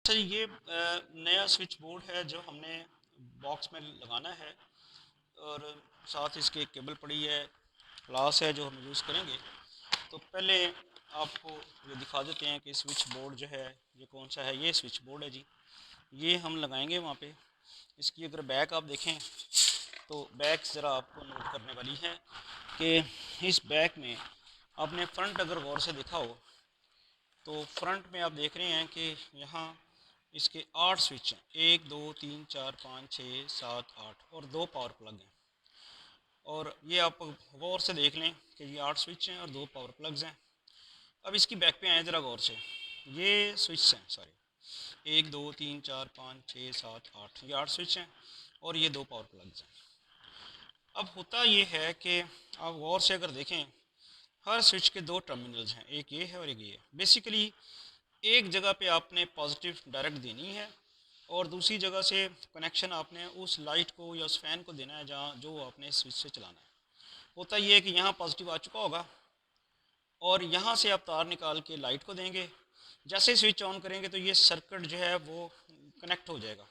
अच्छा जी, ये नया स्विच बोर्ड है जो हमने बॉक्स में लगाना है और साथ इसके एक केबल पड़ी है, क्लास है जो हम यूज़ करेंगे। तो पहले आपको ये दिखा देते हैं कि स्विच बोर्ड जो है ये कौन सा है। ये स्विच बोर्ड है जी, ये हम लगाएंगे वहाँ पे। इसकी अगर बैक आप देखें तो बैक ज़रा आपको नोट करने वाली है कि इस बैक में आपने फ्रंट अगर गौर से देखा हो तो फ्रंट में आप देख रहे हैं कि यहाँ इसके 8 स्विच हैं, 1 2 3 4 5 6 7 8 और 2 पावर प्लग हैं। और ये आप गौर से देख लें कि ये 8 स्विच हैं और 2 पावर प्लग्स हैं। अब इसकी बैक पे आए ज़रा गौर से, ये स्विच हैं सारे, 1 2 3 4 5 6 7 8, ये 8 स्विच हैं और ये 2 पावर प्लग्स हैं। अब होता ये है कि आप गौर से अगर देखें, हर स्विच के 2 टर्मिनल्स हैं, एक ये है और एक ये है। बेसिकली एक जगह पे आपने पॉजिटिव डायरेक्ट देनी है और दूसरी जगह से कनेक्शन आपने उस लाइट को या उस फ़ैन को देना है जहाँ जो आपने स्विच से चलाना है। होता ये है कि यहाँ पॉजिटिव आ चुका होगा और यहाँ से आप तार निकाल के लाइट को देंगे। जैसे ही स्विच ऑन करेंगे तो ये सर्किट जो है वो कनेक्ट हो जाएगा।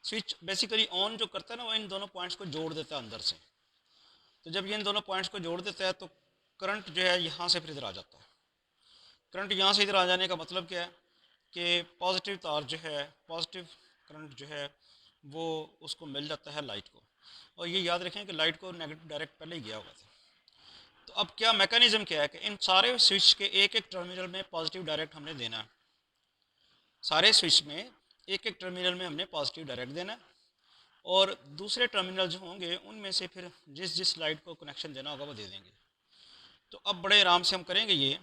स्विच बेसिकली ऑन जो करता है ना, वो इन दोनों पॉइंट्स को जोड़ देता है अंदर से। तो जब ये इन दोनों पॉइंट्स को जोड़ देता है तो करंट जो है यहाँ से फिर इधर आ जाता है। करंट यहाँ से इधर आ जाने का मतलब क्या है कि पॉजिटिव तार जो है, पॉजिटिव करंट जो है वो उसको मिल जाता है लाइट को। और ये याद रखें कि लाइट को नेगेटिव डायरेक्ट पहले ही गया हुआ था। तो अब क्या मैकेनिज्म क्या है कि इन सारे स्विच के एक एक टर्मिनल में पॉजिटिव डायरेक्ट हमने देना है। सारे स्विच में एक एक टर्मिनल में हमने पॉजिटिव डायरेक्ट देना है और दूसरे टर्मिनल जो होंगे उनमें से फिर जिस जिस लाइट को कनेक्शन देना होगा वो दे देंगे। तो अब बड़े आराम से हम करेंगे ये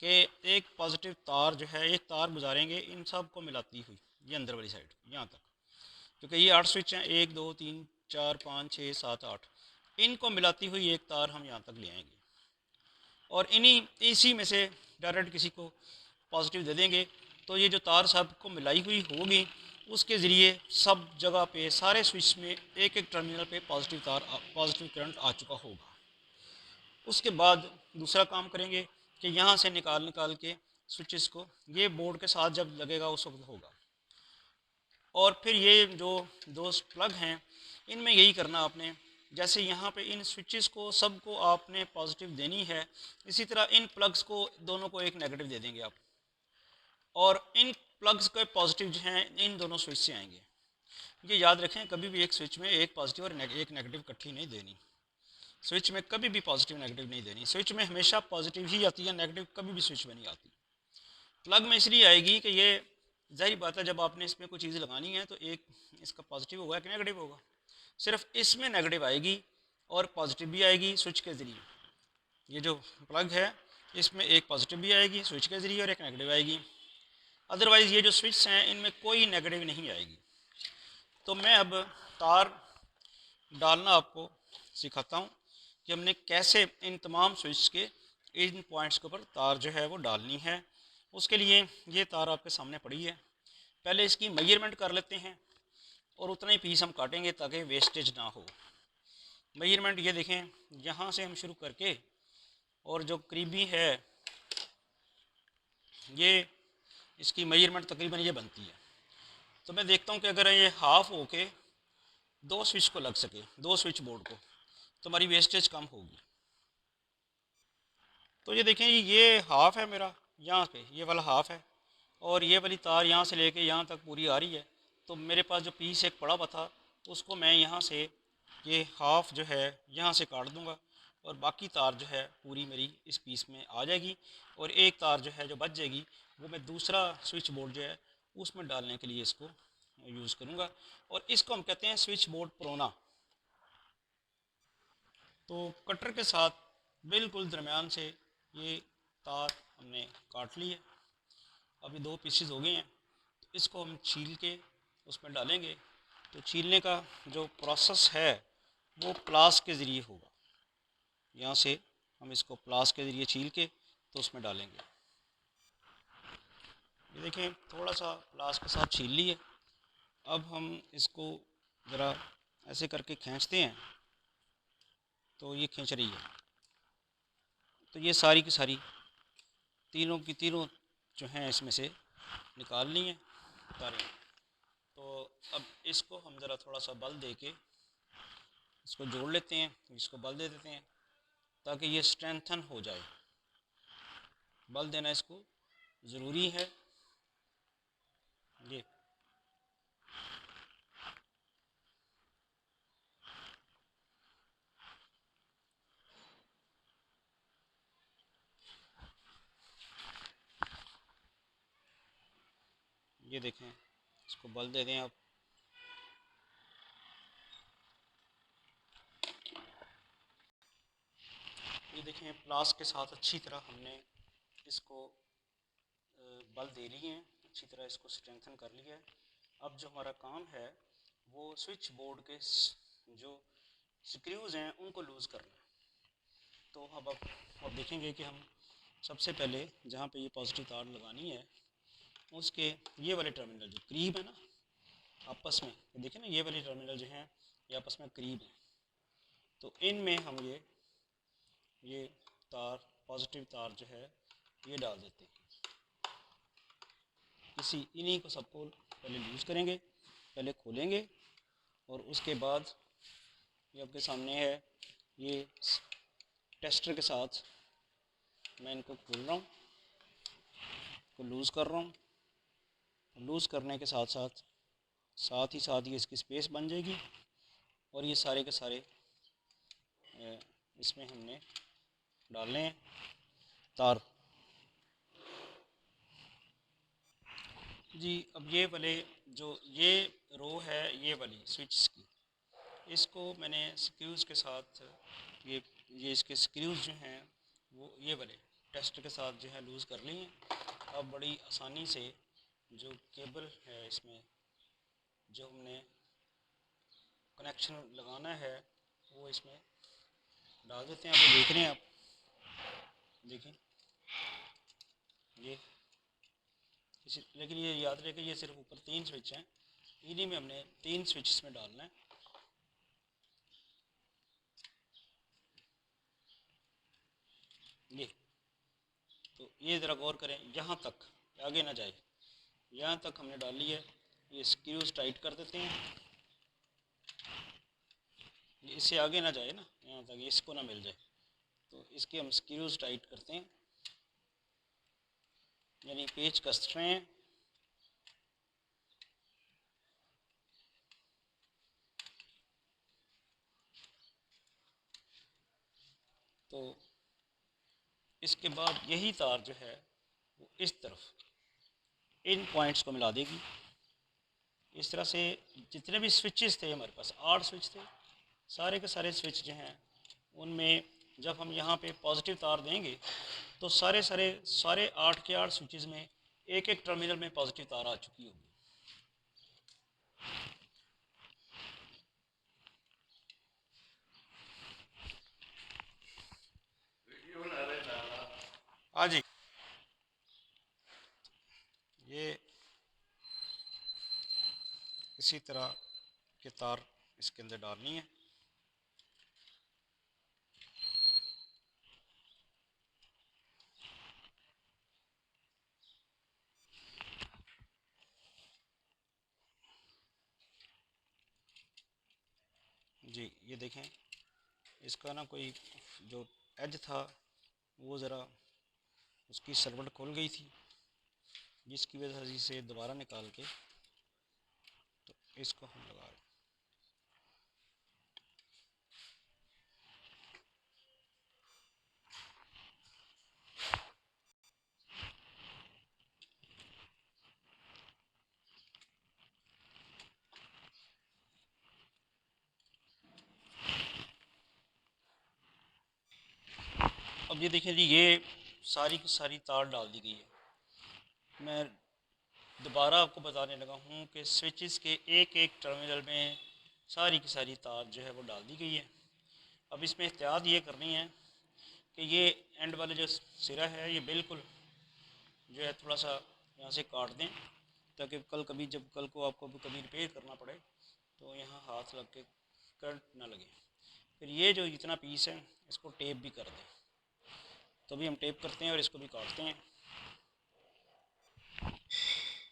कि एक पॉजिटिव तार जो है, एक तार गुजारेंगे इन सब को मिलाती हुई, ये अंदर वाली साइड यहाँ तक, क्योंकि ये 8 स्विच हैं, 1 2 3 4 5 6 7 8, इनको मिलाती हुई एक तार हम यहाँ तक ले आएंगे और इन्हीं इसी में से डायरेक्ट किसी को पॉजिटिव दे देंगे। तो ये जो तार सबको मिलाई हुई होगी उसके ज़रिए सब जगह पे सारे स्विच में एक एक टर्मिनल पे पॉजिटिव तार, पॉजिटिव करंट आ चुका होगा। उसके बाद दूसरा काम करेंगे कि यहाँ से निकाल निकाल के स्विचेस को ये बोर्ड के साथ जब लगेगा उस वक्त होगा। और फिर ये जो दो प्लग हैं इनमें यही करना आपने, जैसे यहाँ पे इन स्विचेस को सबको आपने पॉजिटिव देनी है, इसी तरह इन प्लग्स को दोनों को एक नेगेटिव दे देंगे आप। और इन प्लग्स के पॉजिटिव जो हैं इन दोनों स्विच से आएंगे। ये याद रखें, कभी भी एक स्विच में एक पॉजिटिव और एक नेगेटिव इकट्ठी नहीं देनी। स्विच में कभी भी पॉजिटिव नेगेटिव नहीं देनी। स्विच में हमेशा पॉजिटिव ही आती है, नेगेटिव कभी भी स्विच में नहीं आती। प्लग में इसलिए आएगी कि ये जाहिर बात है जब आपने इसमें कोई चीज़ लगानी है तो एक इसका पॉजिटिव होगा कि नेगेटिव होगा। सिर्फ इसमें नेगेटिव आएगी और पॉजिटिव भी आएगी स्विच के ज़रिए। ये जो प्लग है इसमें एक पॉजिटिव भी आएगी स्विच के ज़रिए और एक नेगेटिव आएगी। अदरवाइज़ ये जो स्विच हैं इनमें कोई नेगेटिव नहीं आएगी। तो मैं अब तार डालना आपको सिखाता हूँ कि हमने कैसे इन तमाम स्विच के इन पॉइंट्स के ऊपर तार जो है वो डालनी है। उसके लिए ये तार आपके सामने पड़ी है। पहले इसकी मेजरमेंट कर लेते हैं और उतना ही पीस हम काटेंगे ताकि वेस्टेज ना हो। मेजरमेंट ये देखें, यहाँ से हम शुरू करके और जो करीबी है ये इसकी मेजरमेंट तकरीबन ये बनती है। तो मैं देखता हूँ कि अगर ये हाफ़ हो के दो स्विच को लग सके, दो स्विच बोर्ड को, तो हमारी वेस्टेज कम होगी। तो ये देखें ये हाफ़ है मेरा, यहाँ पे ये वाला हाफ़ है और ये वाली तार यहाँ से लेके यहाँ तक पूरी आ रही है। तो मेरे पास जो पीस एक पड़ा हुआ था उसको मैं यहाँ से ये हाफ़ जो है यहाँ से काट दूँगा और बाकी तार जो है पूरी मेरी इस पीस में आ जाएगी और एक तार जो है जो बच जाएगी वो मैं दूसरा स्विच बोर्ड जो है उसमें डालने के लिए इसको यूज़ करूँगा। और इसको हम कहते हैं स्विच बोर्ड प्रोना। तो कटर के साथ बिल्कुल दरमियान से ये तार हमने काट ली है। अभी दो पीसेस हो गए हैं, तो इसको हम छील के उसमें डालेंगे। तो छीलने का जो प्रोसेस है वो प्लास के ज़रिए होगा। यहाँ से हम इसको प्लास के ज़रिए छील के तो उसमें डालेंगे। ये देखें थोड़ा सा प्लास के साथ छील लिए। अब हम इसको ज़रा ऐसे करके खींचते हैं तो ये खींच रही है। तो ये सारी की सारी तीनों की तीनों जो हैं इसमें से निकालनी है। तारें। तो अब इसको हम ज़रा थोड़ा सा बल दे के इसको जोड़ लेते हैं, इसको बल दे देते हैं ताकि ये स्ट्रेंथन हो जाए। बल देना इसको ज़रूरी है। ये देखें, इसको बल दे दें आप। ये देखें, प्लास के साथ अच्छी तरह हमने इसको बल दे लिए हैं, अच्छी तरह इसको स्ट्रेंथन कर लिया है। अब जो हमारा काम है वो स्विच बोर्ड के जो स्क्रूज़ हैं उनको लूज़ करना है। तो अब देखेंगे कि हम सबसे पहले जहाँ पे ये पॉजिटिव तार लगानी है उसके ये वाले टर्मिनल जो करीब है ना आपस में, देखें ना ये वाले टर्मिनल जो हैं ये आपस में करीब हैं, तो इनमें हम ये तार पॉजिटिव तार जो है ये डाल देते हैं। इन्हीं को सबको पहले लूज़ करेंगे, पहले खोलेंगे और उसके बाद ये आपके सामने है, ये टेस्टर के साथ मैं इनको खोल रहा हूँ, को लूज़ कर रहा हूँ। लूज़ करने के साथ ही इसकी स्पेस बन जाएगी और ये सारे के सारे इसमें हमने डालने हैं तार। जी, अब ये वाले जो ये रो है ये वाली स्विच की, इसको मैंने स्क्रूज़ के साथ ये इसके स्क्रूज़ जो हैं वो ये वाले टेस्ट के साथ जो है लूज़ कर ली हैं। अब बड़ी आसानी से जो केबल है इसमें जो हमने कनेक्शन लगाना है वो इसमें डाल देते हैं। आप देख रहे हैं, आप देखें ये लेकिन ये याद रहे कि ये सिर्फ ऊपर 3 स्विच हैं, इन्हीं में हमने 3 स्विच इसमें डालना है। ये तो ये ज़रा गौर करें, यहाँ तक आगे ना जाए, यहाँ तक हमने डाली है। ये स्क्रूज टाइट कर देते हैं, इससे आगे ना जाए ना, यहाँ तक इसको ना मिल जाए, तो इसके हम स्क्रूज टाइट करते हैं, यानी पेच कस रहे हैं। तो इसके बाद यही तार जो है वो इस तरफ इन पॉइंट्स को मिला देगी। इस तरह से जितने भी स्विचेस थे हमारे पास 8 स्विच थे, सारे के सारे स्विच जो हैं उनमें जब हम यहाँ पे पॉजिटिव तार देंगे तो सारे 8 के 8 स्विचेस में एक एक टर्मिनल में पॉजिटिव तार आ चुकी होगी। हाँ जी, ये इसी तरह के तार इसके अंदर डालनी है। जी, ये देखें, इसका ना कोई जो एज था वो ज़रा उसकी सर्वट खुल गई थी, जिसकी वजह से इसे दोबारा निकाल के तो इसको हम लगा रहे हैं। अब ये देखें जी, ये सारी की सारी तार डाल दी गई है। मैं दोबारा आपको बताने लगा हूँ कि स्विचेस के एक एक टर्मिनल में सारी की सारी तार जो है वो डाल दी गई है। अब इसमें एहतियात ये करनी है कि ये एंड वाले जो सिरा है ये बिल्कुल जो है थोड़ा सा यहाँ से काट दें, ताकि कल को आपको कभी रिपेयर करना पड़े तो यहाँ हाथ लग के करंट ना लगे। फिर ये जो इतना पीस है इसको टेप भी कर दें, तो भी हम टेप करते हैं और इसको भी काटते हैं।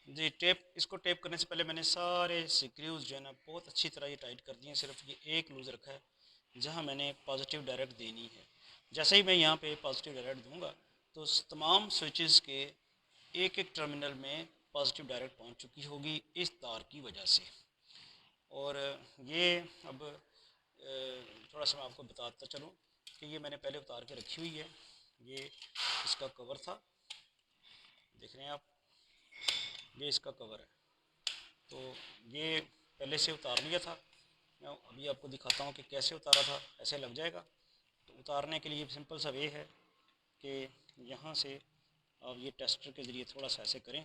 जी टेप, इसको टेप करने से पहले मैंने सारे स्क्रूज जो है ना बहुत अच्छी तरह ये टाइट कर दिए हैं। सिर्फ ये एक लूज़ रखा है जहाँ मैंने पॉजिटिव डायरेक्ट देनी है। जैसे ही मैं यहाँ पे पॉजिटिव डायरेक्ट दूंगा तो तमाम स्विचेस के एक एक टर्मिनल में पॉजिटिव डायरेक्ट पहुँच चुकी होगी इस तार की वजह से। और ये अब थोड़ा सा मैं आपको बताता चलूँ कि ये मैंने पहले उतार के रखी हुई है। ये इसका कवर था, देख रहे हैं आप, ये इसका कवर है। तो ये पहले से उतार लिया था। मैं अभी आपको दिखाता हूँ कि कैसे उतारा था। ऐसे लग जाएगा। तो उतारने के लिए सिंपल सा वे है कि यहाँ से आप ये टेस्टर के ज़रिए थोड़ा सा ऐसे करें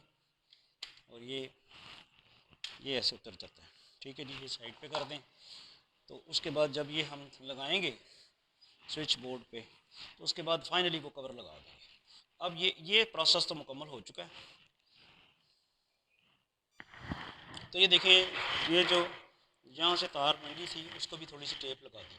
और ये ऐसे उतर जाता है। ठीक है जी, ये साइड पे कर दें। तो उसके बाद जब ये हम लगाएंगे स्विच बोर्ड पे तो उसके बाद फाइनली वो कवर लगा देंगे। अब ये प्रोसेस तो मुकम्मल हो चुका है। तो ये देखें, ये जो यहाँ से तार मंगी थी उसको भी थोड़ी सी टेप लगा दी।